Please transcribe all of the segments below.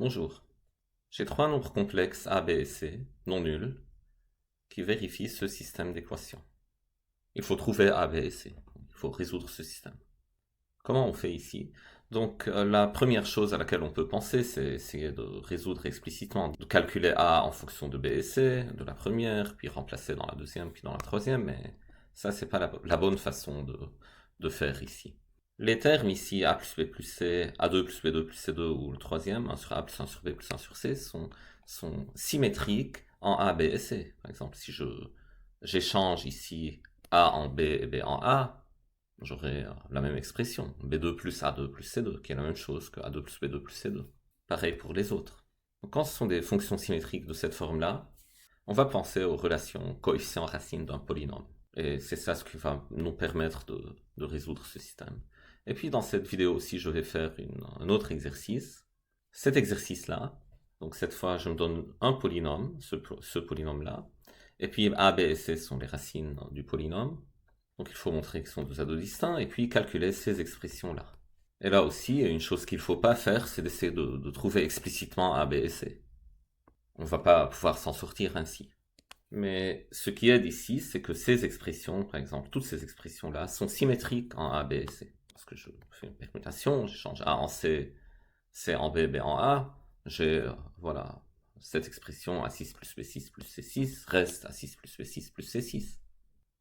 Bonjour. J'ai trois nombres complexes a, b et c, non nuls, qui vérifient ce système d'équations. Il faut trouver a, b et c. Il faut résoudre ce système. Comment on fait ici? Donc la première chose à laquelle on peut penser, c'est essayer de résoudre explicitement, de calculer a en fonction de b et c, de la première, puis remplacer dans la deuxième, puis dans la troisième, mais ça c'est pas la bonne façon de faire ici. Les termes ici, a plus b plus c, a2 plus b2 plus c2 ou le troisième, 1 sur a plus 1 sur b plus 1 sur c, sont symétriques en a, b et c. Par exemple, si j'échange ici a en b et b en a, j'aurai la même expression, b2 plus a2 plus c2, qui est la même chose que a2 plus b2 plus c2. Pareil pour les autres. Donc, quand ce sont des fonctions symétriques de cette forme-là, on va penser aux relations coefficient-racine d'un polynôme. Et c'est ça ce qui va nous permettre de résoudre ce système. Et puis dans cette vidéo aussi, je vais faire un autre exercice. Cet exercice-là, donc cette fois, je me donne un polynôme, ce polynôme-là. Et puis a, b et c sont les racines du polynôme. Donc il faut montrer qu'ils sont deux ados distincts et puis calculer ces expressions-là. Et là aussi, une chose qu'il ne faut pas faire, c'est d'essayer de trouver explicitement a, b et c. On ne va pas pouvoir s'en sortir ainsi. Mais ce qui aide ici, c'est que ces expressions, par exemple, toutes ces expressions-là, sont symétriques en A, B et C. Parce que je fais une permutation, je change A en C, C en B, B en A, j'ai, voilà, cette expression A6 plus B6 plus C6 reste A6 plus B6 plus C6.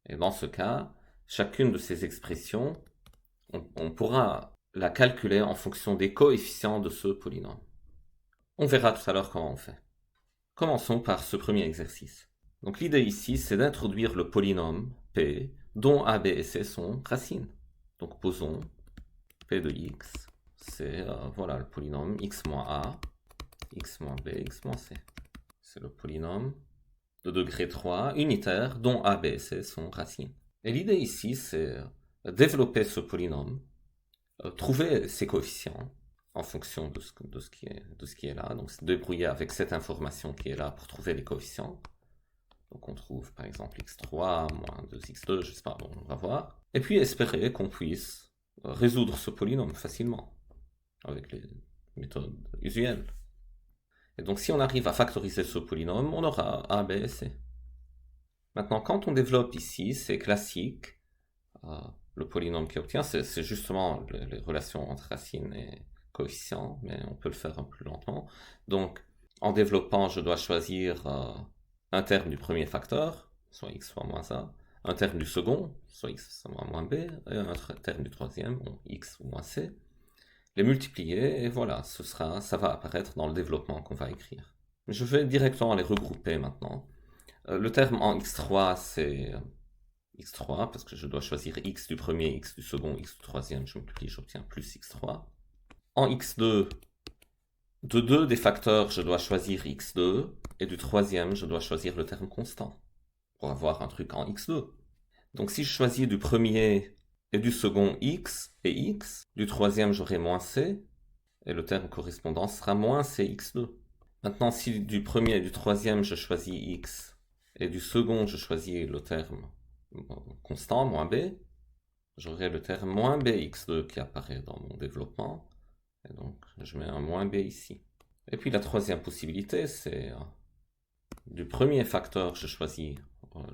Et dans ce cas, chacune de ces expressions, on pourra la calculer en fonction des coefficients de ce polynôme. On verra tout à l'heure comment on fait. Commençons par ce premier exercice. Donc l'idée ici, c'est d'introduire le polynôme P, dont A, B et C sont racines. Donc posons P de x, c'est voilà le polynôme x moins A, x moins B, x moins C. C'est le polynôme de degré 3 unitaire dont A, B et C sont racines. Et l'idée ici, c'est développer ce polynôme, trouver ses coefficients en fonction de ce qui est là. Donc se débrouiller avec cette information qui est là pour trouver les coefficients. Donc on trouve par exemple x3 moins 2x2, je sais pas, bon, on va voir. Et puis espérer qu'on puisse résoudre ce polynôme facilement, avec les méthodes usuelles. Et donc si on arrive à factoriser ce polynôme, on aura a, b et c. Maintenant, quand on développe ici, c'est classique, le polynôme qui obtient, c'est justement les relations entre racines et coefficients, mais on peut le faire un peu plus lentement. Donc, en développant, je dois choisir un terme du premier facteur, soit x fois moins a, un terme du second, soit x fois moins b, et un terme du troisième, bon, x ou moins c, les multiplier, et voilà, ça va apparaître dans le développement qu'on va écrire. Je vais directement les regrouper maintenant. Le terme en x3, c'est x3, parce que je dois choisir x du premier, x du second, x du troisième, je multiplie, j'obtiens plus x3. En x2, de deux des facteurs, je dois choisir x2, et du troisième, je dois choisir le terme constant, pour avoir un truc en x2. Donc si je choisis du premier et du second x et x, du troisième j'aurai moins c, et le terme correspondant sera moins cx2. Maintenant si du premier et du troisième je choisis x, et du second je choisis le terme constant, moins b, j'aurai le terme moins bx2 qui apparaît dans mon développement, et donc je mets un moins b ici. Et puis la troisième possibilité, c'est du premier facteur, je choisis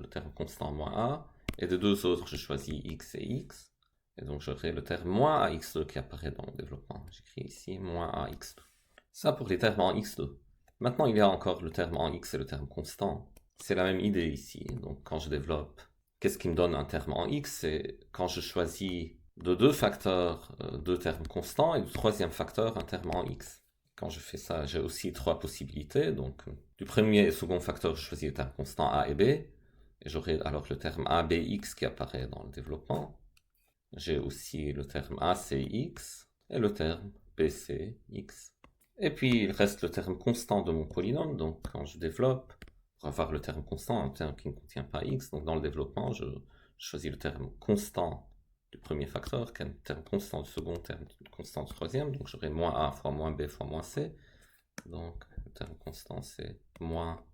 le terme constant moins a, et des deux autres, je choisis x et x, et donc j'aurai le terme moins ax2 qui apparaît dans mon développement. J'écris ici moins ax2. Ça pour les termes en x2. Maintenant, il y a encore le terme en x et le terme constant. C'est la même idée ici. Donc quand je développe, qu'est-ce qui me donne un terme en x? C'est quand je choisis de deux facteurs, deux termes constants, et du troisième facteur, un terme en x. Quand je fais ça, j'ai aussi trois possibilités. Donc, du premier et second facteur, je choisis les termes constants a et b. Et j'aurai alors le terme abx qui apparaît dans le développement. J'ai aussi le terme acx et le terme bcx. Et puis, il reste le terme constant de mon polynôme. Donc, quand je développe, pour avoir le terme constant, un terme qui ne contient pas x, donc dans le développement, je choisis le terme constant du premier facteur, qui est un terme constant du second, terme constant du troisième, donc j'aurai moins a fois moins b fois moins c, donc le terme constant c'est moins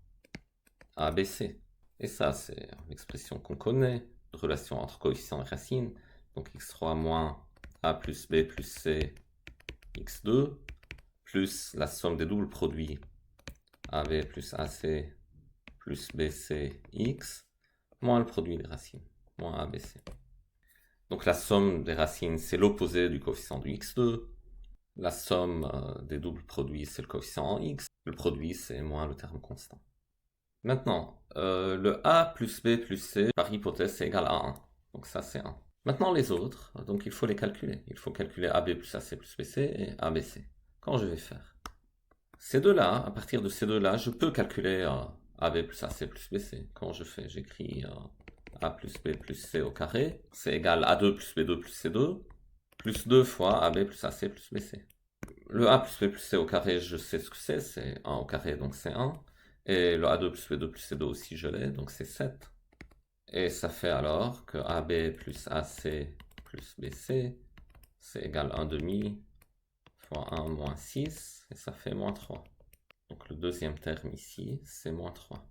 abc. Et ça c'est l'expression qu'on connaît, de relation entre coefficients et racines, donc x3 moins a plus b plus c x2, plus la somme des doubles produits AB plus AC plus BC x, moins le produit des racines, moins ABC. Donc la somme des racines, c'est l'opposé du coefficient du x2. La somme des doubles produits, c'est le coefficient en x. Le produit, c'est moins le terme constant. Maintenant, le A plus B plus C, par hypothèse, c'est égal à 1. Donc ça, c'est 1. Maintenant, les autres, donc il faut les calculer. Il faut calculer AB plus AC plus BC et ABC. Quand je vais faire ces deux-là, à partir de ces deux-là, je peux calculer AB plus AC plus BC. Quand je fais, j'écris A plus B plus C au carré, c'est égal à A2 plus B2 plus C2, plus 2 fois AB plus AC plus BC. Le A plus B plus C au carré, je sais ce que c'est 1 au carré, donc c'est 1. Et le A2 plus B2 plus C2 aussi, je l'ai, donc c'est 7. Et ça fait alors que AB plus AC plus BC, c'est égal à 1 demi fois 1 moins 6, et ça fait moins 3. Donc le deuxième terme ici, c'est moins 3.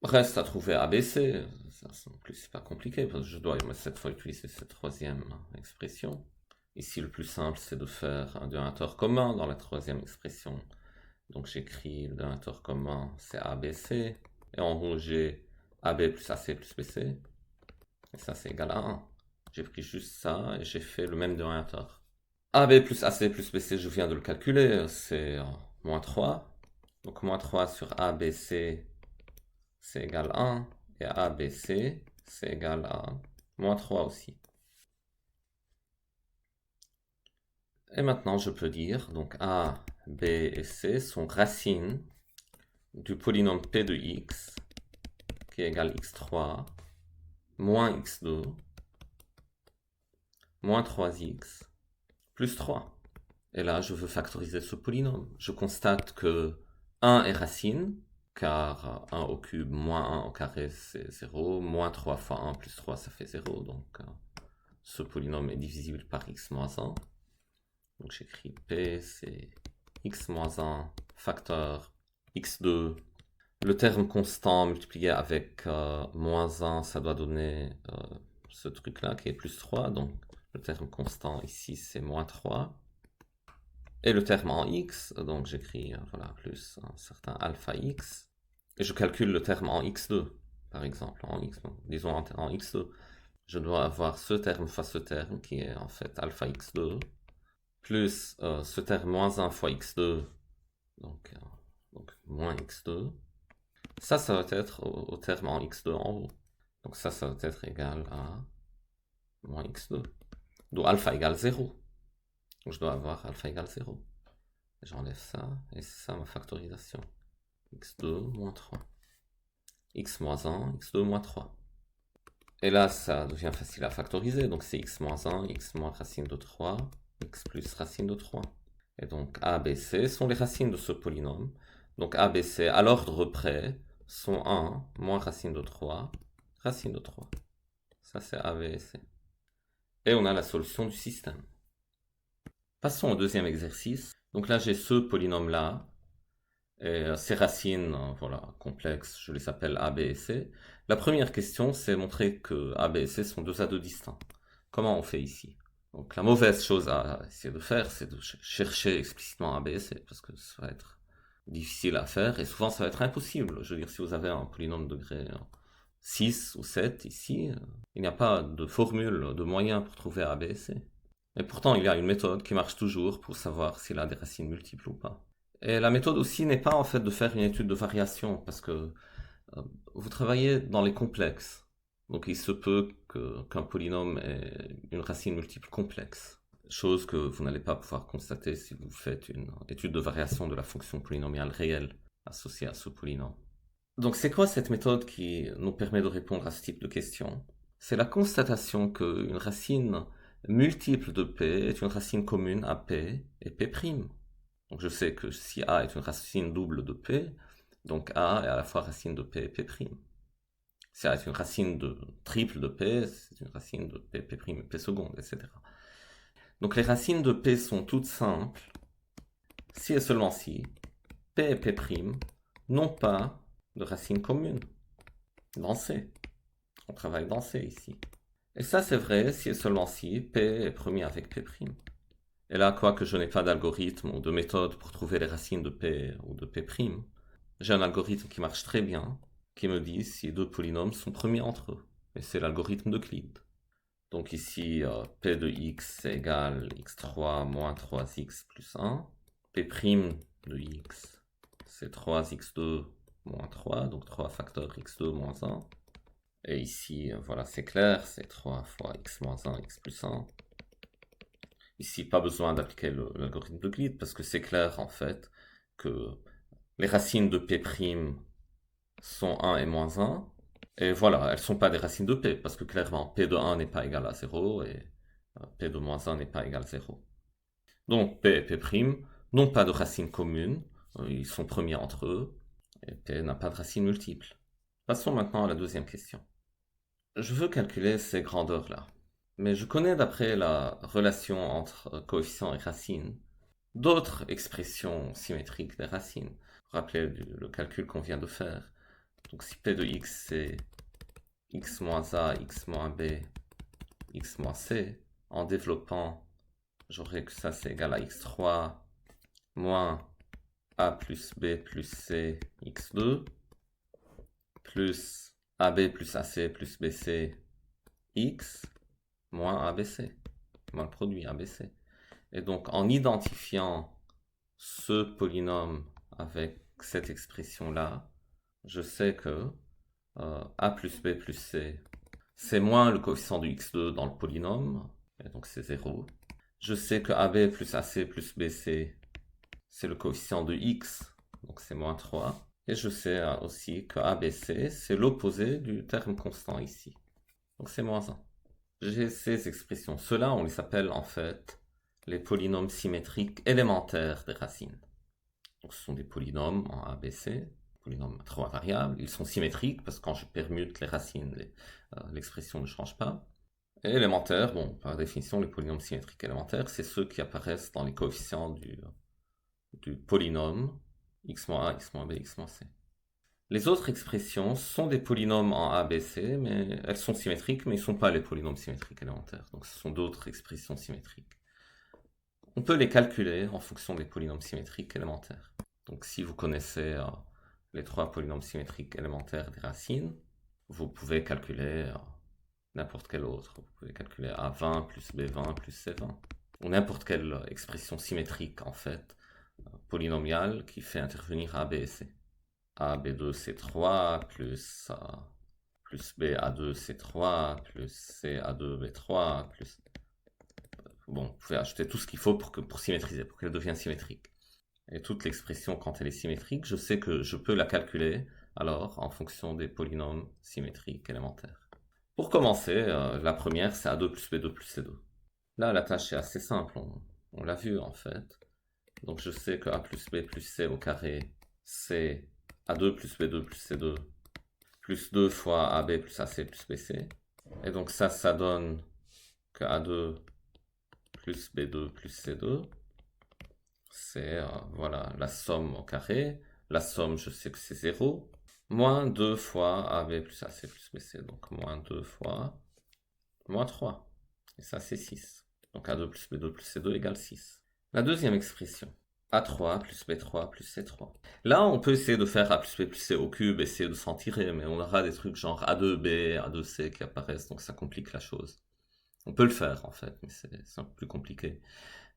Reste à trouver ABC, ça, en plus c'est pas compliqué, parce que je dois cette fois utiliser cette troisième expression. Ici le plus simple c'est de faire un dénominateur commun dans la troisième expression. Donc j'écris le dénominateur commun, c'est ABC, et en haut j'ai AB plus AC plus BC, et ça c'est égal à 1. J'ai pris juste ça, et j'ai fait le même dénominateur. AB plus AC plus BC, je viens de le calculer, c'est moins 3. Donc moins 3 sur ABC, c'est égal à 1. Et ABC, c'est égal à moins 3 aussi. Et maintenant, je peux dire, donc A, B et C sont racines du polynôme P de x, qui est égal à x3, moins x2, moins 3x, plus 3. Et là, je veux factoriser ce polynôme. Je constate que 1 est racine, car 1 au cube moins 1 au carré, c'est 0. Moins 3 fois 1 plus 3, ça fait 0. Donc, ce polynôme est divisible par x moins 1. Donc, j'écris P, c'est x moins 1 facteur x2. Le terme constant multiplié avec moins 1, ça doit donner ce truc-là qui est plus 3. Donc, le terme constant ici, c'est moins 3. Et le terme en x, donc j'écris voilà, plus un certain alpha x. Et je calcule le terme en x2, par exemple, en x, disons en x2. Je dois avoir ce terme fois ce terme, qui est en fait alpha x2, plus ce terme moins 1 fois x2, donc moins x2. Ça va être au terme en x2 en haut. Donc ça va être égal à moins x2. Donc alpha égale 0. Donc je dois avoir alpha égale 0. J'enlève ça, et c'est ça ma factorisation. x2 moins 3. x moins 1, x2 moins 3. Et là, ça devient facile à factoriser. Donc c'est x moins 1, x moins racine de 3, x plus racine de 3. Et donc A, B, C sont les racines de ce polynôme. Donc A, B, C, à l'ordre près, sont 1 moins racine de 3, racine de 3. Ça, c'est A, B et C. Et on a la solution du système. Passons au deuxième exercice. Donc là, j'ai ce polynôme-là. Et ces racines, voilà, complexes, je les appelle A, B et C. La première question, c'est montrer que A, B et C sont deux A2 distincts. Comment on fait ici? Donc la mauvaise chose à essayer de faire, c'est de chercher explicitement A, B et C, parce que ça va être difficile à faire, et souvent ça va être impossible. Je veux dire, si vous avez un polynôme de degré 6 ou 7 ici, il n'y a pas de formule, de moyen pour trouver A, B et C. Et pourtant, il y a une méthode qui marche toujours pour savoir s'il a des racines multiples ou pas. Et la méthode aussi n'est pas en fait de faire une étude de variation, parce que vous travaillez dans les complexes. Donc il se peut qu'un polynôme ait une racine multiple complexe. Chose que vous n'allez pas pouvoir constater si vous faites une étude de variation de la fonction polynomiale réelle associée à ce polynôme. Donc c'est quoi cette méthode qui nous permet de répondre à ce type de questions? C'est la constatation qu'une racine multiple de P est une racine commune à P et P'. Donc je sais que si A est une racine double de P, donc A est à la fois racine de P et P'. Si A est une racine de triple de P, c'est une racine de P, P', P seconde, etc. Donc les racines de P sont toutes simples, si et seulement si P et P' n'ont pas de racine commune dans C. On travaille dans C ici. Et ça c'est vrai si et seulement si P est premier avec P'. Et là, quoique je n'ai pas d'algorithme ou de méthode pour trouver les racines de P ou de P', j'ai un algorithme qui marche très bien, qui me dit si deux polynômes sont premiers entre eux. Et c'est l'algorithme d'Euclide. Donc ici, P de x égale x3 moins 3x plus 1. P' de x, c'est 3x2 moins 3, donc 3 facteurs x2 moins 1. Et ici, voilà, c'est clair, c'est 3 fois x moins 1, x plus 1. Ici, pas besoin d'appliquer l'algorithme d'Euclide, parce que c'est clair, en fait, que les racines de P' sont 1 et moins 1. Et voilà, elles ne sont pas des racines de P, parce que clairement, P de 1 n'est pas égal à 0, et P de moins 1 n'est pas égal à 0. Donc, P et P' n'ont pas de racines communes, ils sont premiers entre eux, et P n'a pas de racines multiples. Passons maintenant à la deuxième question. Je veux calculer ces grandeurs-là. Mais je connais d'après la relation entre coefficients et racines d'autres expressions symétriques des racines. Rappelez le calcul qu'on vient de faire. Donc si P de x c'est x moins a, x moins b, x moins c, en développant, j'aurai que ça c'est égal à x3 moins a plus b plus c, x2, plus ab plus ac plus bc, x, moins ABC, moins le produit ABC. Et donc en identifiant ce polynôme avec cette expression-là, je sais que a plus b plus c, c'est moins le coefficient de x2 dans le polynôme, et donc c'est 0. Je sais que ab plus ac plus bc, c'est le coefficient de x, donc c'est moins 3. Et je sais aussi que abc, c'est l'opposé du terme constant ici, donc c'est moins 1. J'ai ces expressions. Ceux-là, on les appelle en fait les polynômes symétriques élémentaires des racines. Donc ce sont des polynômes en ABC, polynômes à 3 variables. Ils sont symétriques parce que quand je permute les racines, l'expression ne change pas. Et élémentaires, bon, par définition, les polynômes symétriques élémentaires, c'est ceux qui apparaissent dans les coefficients du polynôme x-a, x-b, x-c. Les autres expressions sont des polynômes en ABC, mais elles sont symétriques, mais ils ne sont pas les polynômes symétriques élémentaires. Donc ce sont d'autres expressions symétriques. On peut les calculer en fonction des polynômes symétriques élémentaires. Donc si vous connaissez les trois polynômes symétriques élémentaires des racines, vous pouvez calculer n'importe quel autre. Vous pouvez calculer A20 plus B20 plus C20. Ou n'importe quelle expression symétrique, en fait, polynomiale, qui fait intervenir A, B et C. A, B2, C3, plus B, A2, C3, plus C, A2, B3, plus... Bon, vous pouvez ajouter tout ce qu'il faut pour symétriser, pour qu'elle devienne symétrique. Et toute l'expression, quand elle est symétrique, je sais que je peux la calculer, alors, en fonction des polynômes symétriques élémentaires. Pour commencer, la première, c'est A2 plus B2 plus C2. Là, la tâche est assez simple, on l'a vu, en fait. Donc, je sais que A plus B plus C au carré, c'est A2 plus B2 plus C2, plus 2 fois AB plus AC plus BC. Et donc ça donne que A2 plus B2 plus C2, c'est voilà, la somme au carré. La somme, je sais que c'est 0. Moins 2 fois AB plus AC plus BC. Donc moins 2 fois moins 3. Et ça, c'est 6. Donc A2 plus B2 plus C2 égale 6. La deuxième expression. A3 plus B3 plus C3. Là, on peut essayer de faire A plus B plus C au cube, essayer de s'en tirer, mais on aura des trucs genre A2B, A2C qui apparaissent, donc ça complique la chose. On peut le faire, en fait, mais c'est un peu plus compliqué.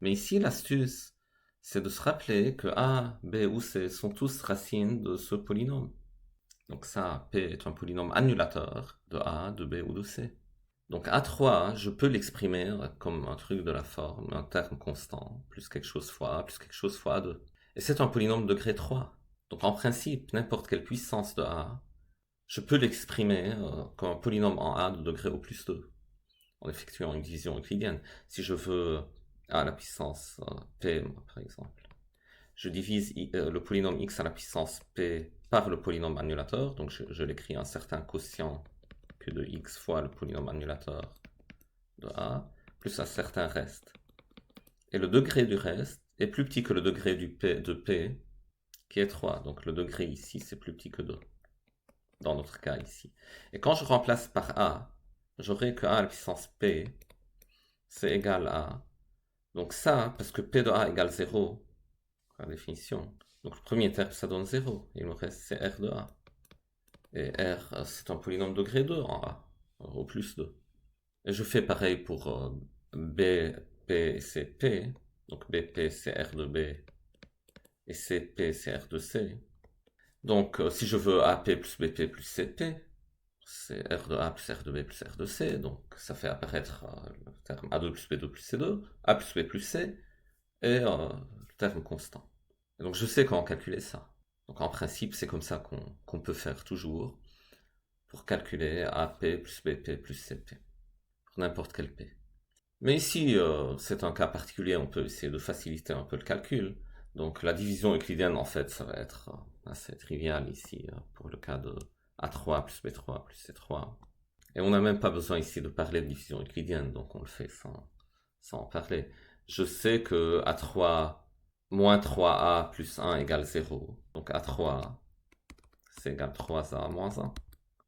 Mais ici, l'astuce, c'est de se rappeler que A, B ou C sont tous racines de ce polynôme. Donc ça, P est un polynôme annulateur de A, de B ou de C. Donc A3, je peux l'exprimer comme un truc de la forme, un terme constant, plus quelque chose fois A, plus quelque chose fois A2. Et c'est un polynôme de degré 3. Donc en principe, n'importe quelle puissance de A, je peux l'exprimer comme un polynôme en A de degré au plus 2, en effectuant une division euclidienne. Si je veux A à la puissance P, par exemple, je divise le polynôme x à la puissance P par le polynôme annulateur, donc je l'écris un certain quotient que de x fois le polynôme annulateur de A, plus un certain reste. Et le degré du reste est plus petit que le degré de P, qui est 3. Donc le degré ici, c'est plus petit que 2, dans notre cas ici. Et quand je remplace par A, j'aurai que A à la puissance P, c'est égal à Donc ça, parce que P de A égale 0, par définition, donc le premier terme, ça donne 0. Il me reste, c'est R de A. Et R, c'est un polynôme degré 2 en A, au plus 2. Et je fais pareil pour B, P, C, P. Donc BP, c'est R de B. Et CP, c'est R de C. Donc si je veux AP plus BP plus CP, c'est R de A plus R de B plus R de C. Donc ça fait apparaître le terme A2 plus B2 plus C2, A plus B plus C, et le terme constant. Et donc je sais comment calculer ça. Donc en principe, c'est comme ça qu'on peut faire toujours pour calculer AP plus BP plus CP, pour n'importe quel P. Mais ici, c'est un cas particulier, on peut essayer de faciliter un peu le calcul. Donc la division euclidienne, en fait, ça va être assez trivial ici, pour le cas de A3 plus B3 plus C3. Et on n'a même pas besoin ici de parler de division euclidienne, donc on le fait sans en parler. Je sais que A3 moins 3A plus 1 égale 0. Donc A3, c'est égal 3A moins 1.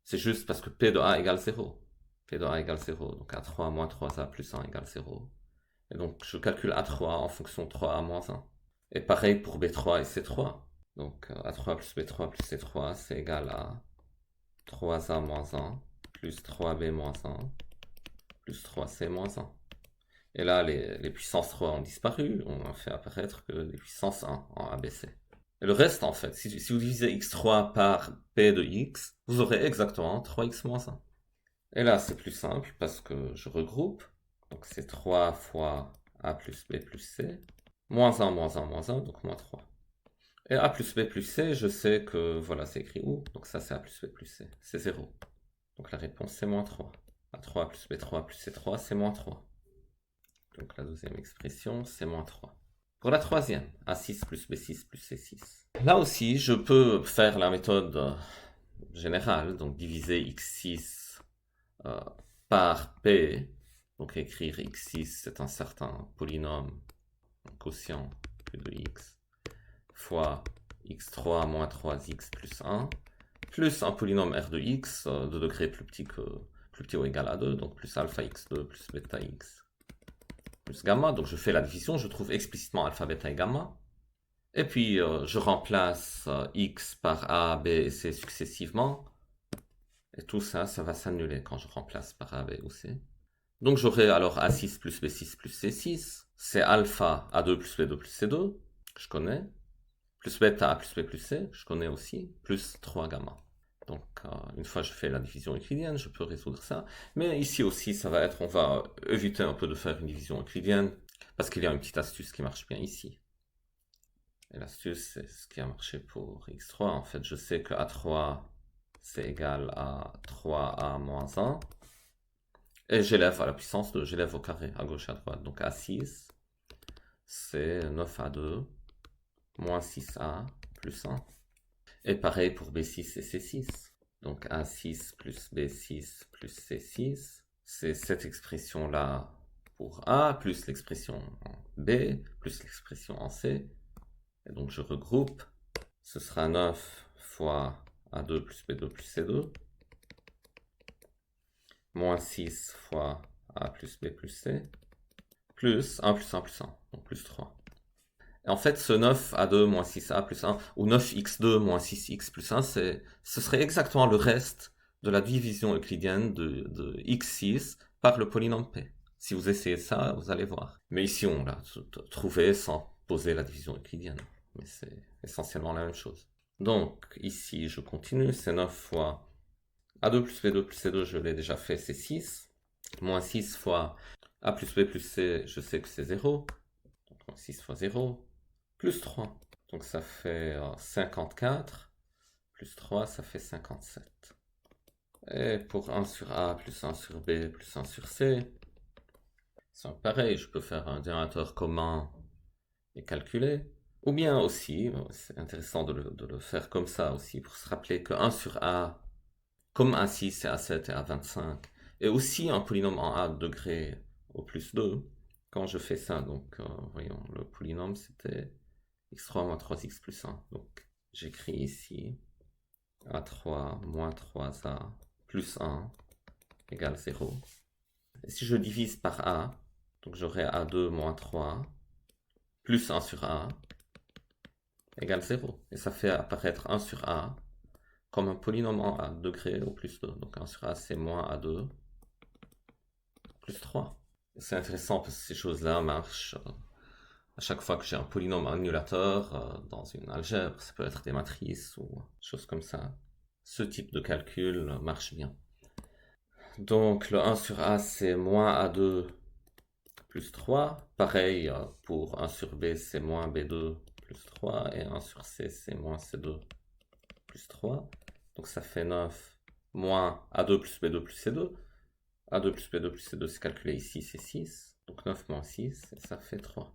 C'est juste parce que P de A égale 0. P de A égale 0. Donc A3 moins 3A plus 1 égale 0. Et donc je calcule A3 en fonction de 3A moins 1. Et pareil pour B3 et C3. Donc A3 plus B3 plus C3, c'est égal à 3A moins 1 plus 3B moins 1 plus 3C moins 1. Et là, les puissances 3 ont disparu. On a fait apparaître que les puissances 1 en ABC. Et le reste, en fait, si vous divisez x3 par p de x, vous aurez exactement 3x moins 1. Et là, c'est plus simple parce que je regroupe. Donc c'est 3 fois a plus b plus c, moins 1, moins 1, moins 1, donc moins 3. Et a plus b plus c, je sais que, voilà, c'est écrit où? Donc ça, c'est a plus b plus c, c'est 0. Donc la réponse, c'est moins 3. A3 plus b3 plus c3, c'est moins 3. Donc la deuxième expression, c'est moins 3. Pour la troisième, A6 plus B6 plus C6. Là aussi, je peux faire la méthode générale, donc diviser x6 par P. Donc écrire x6, c'est un certain polynôme, un quotient Q de x, fois x3 moins 3x plus 1, plus un polynôme R de x de degré plus petit ou égal à 2, donc plus alpha x2 plus bêta x plus gamma. Donc je fais la division, je trouve explicitement alpha, bêta et gamma. Et puis je remplace x par a, b et c successivement. Et tout ça, ça va s'annuler quand je remplace par a, b ou c. Donc j'aurai alors a6 plus b6 plus c6. C'est alpha a2 plus b2 plus c2, que je connais. Plus bêta a plus b plus c, que je connais aussi. Plus 3 gamma. Donc une fois que je fais la division euclidienne, je peux résoudre ça. Mais ici aussi, ça va être, on va éviter un peu de faire une division euclidienne, parce qu'il y a une petite astuce qui marche bien ici. Et l'astuce, c'est ce qui a marché pour x3. En fait, je sais que a3, c'est égal à 3a moins 1. Et j'élève à la puissance 2, j'élève au carré, à gauche et à droite. Donc a6, c'est 9a2, moins 6a, plus 1. Et pareil pour b6 et c6. Donc a6 plus b6 plus c6, c'est cette expression-là pour a, plus l'expression en b, plus l'expression en c. Et donc je regroupe, ce sera 9 fois A2 plus B2 plus C2, moins 6 fois A plus B plus C, plus 1 plus 1 plus 1, donc plus 3. Et en fait, ce 9A2 moins 6A plus 1, ou 9x2 moins 6x plus 1, ce serait exactement le reste de la division euclidienne de x6 par le polynôme P. Si vous essayez ça, vous allez voir. Mais ici, on l'a trouvé sans poser la division euclidienne. Mais c'est essentiellement la même chose. Donc, ici, je continue, c'est 9 fois A2 plus B2 plus C2, je l'ai déjà fait, c'est 6. Moins 6 fois A plus B plus C, je sais que c'est 0. Donc, moins 6 fois 0. Plus 3. Donc, ça fait 54. Plus 3, ça fait 57. Et pour 1 sur A plus 1 sur B plus 1 sur C, c'est pareil, je peux faire un dénominateur commun et calculer. Ou bien aussi, c'est intéressant de le faire comme ça aussi, pour se rappeler que 1 sur A, comme A6 c'est A7 et A25, est aussi un polynôme en A de degré au plus 2. Quand je fais ça, donc voyons, le polynôme c'était x3 moins 3x plus 1. Donc j'écris ici A3 moins 3A plus 1 égale 0. Et si je divise par A, Donc j'aurai A2 moins 3 plus 1 sur A égale 0. Et ça fait apparaître 1 sur A comme un polynôme en A, degré au plus 2. Donc 1 sur A, c'est moins A2 plus 3. C'est intéressant parce que ces choses-là marchent à chaque fois que j'ai un polynôme annulateur dans une algèbre. Ça peut être des matrices ou des choses comme ça. Ce type de calcul marche bien. Donc le 1 sur A, c'est moins A2 plus 3. Pareil pour 1 sur B, c'est moins B2 plus 3. Et 1 sur C, c'est moins C2 plus 3. Donc ça fait 9 moins A2 plus B2 plus C2. A2 plus B2 plus C2, c'est calculé ici, c'est 6. Donc 9 moins 6, et ça fait 3.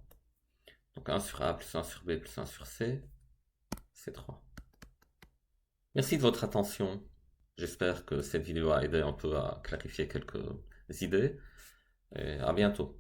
Donc 1 sur A plus 1 sur B plus 1 sur C, c'est 3. Merci de votre attention. J'espère que cette vidéo a aidé un peu à clarifier quelques idées. Et à bientôt.